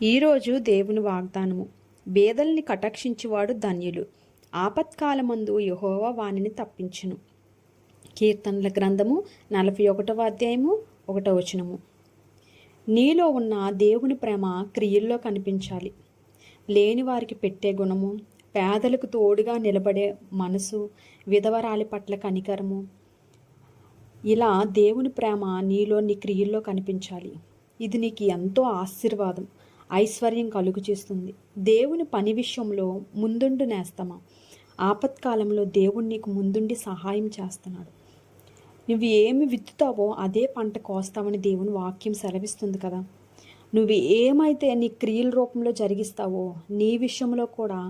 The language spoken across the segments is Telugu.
ఈరోజు దేవుని వాగ్దానము. బేదల్ని కటాక్షించువాడు ధన్యులు. ఆపత్కాలమందు యెహోవా వానిని తప్పించును. కీర్తనల గ్రంథము 41వ అధ్యాయము 1వ వచనము. నీలో ఉన్న దేవుని ప్రేమ క్రియల్లో కనిపించాలి. లేని వారికి పెట్టే గుణము, పేదలకు తోడుగా నిలబడే మనసు, విధవరాలి పట్ల కనికరము, ఇలా దేవుని ప్రేమ నీలో నీ క్రియల్లో కనిపించాలి. ఇది నీకు ఎంతో ఆశీర్వాదం, ఐశ్వర్యం కలుగు చేస్తుంది. దేవుని పని విషయంలో ముందుండి నేస్తమా. ఆపత్కాలంలో దేవుడు నీకు ముందుండి సహాయం చేస్తున్నాడు. నువ్వు ఏమి విత్తుతావో అదే పంట కోస్తావని దేవుని వాక్యం సెలవిస్తుంది కదా. నువ్వు ఏమైతే నీ క్రియల రూపంలో జరిగిస్తావో నీ విషయంలో కూడా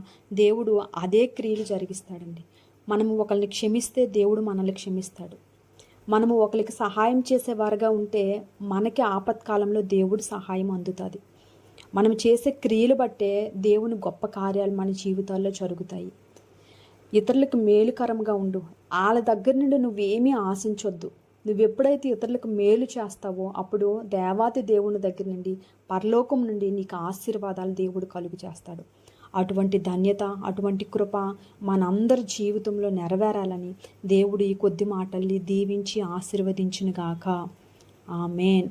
దేవుడు అదే క్రియలు జరిగిస్తాడండి. మనము ఒకరిని క్షమిస్తే దేవుడు మనల్ని క్షమిస్తాడు. మనము ఒకరికి సహాయం చేసేవారుగా ఉంటే మనకి ఆపత్కాలంలో దేవుడు సహాయం అందుతుంది. మనం చేసే క్రియలు బట్టే దేవుని గొప్ప కార్యాలు మన జీవితాల్లో జరుగుతాయి. ఇతరులకు మేలుకరంగా ఉండు. వాళ్ళ దగ్గర నుండి నువ్వేమీ ఆశించొద్దు. నువ్వెప్పుడైతే ఇతరులకు మేలు చేస్తావో అప్పుడు దేవాతి దేవుని దగ్గర నుండి, పరలోకం నుండి నీకు ఆశీర్వాదాలు దేవుడు కలుగు చేస్తాడు. అటువంటి ధన్యత, అటువంటి కృప మనందరి జీవితంలో నెరవేరాలని దేవుడు ఈ కొద్ది మాటల్ని దీవించి ఆశీర్వదించునుగాక. ఆమేన్.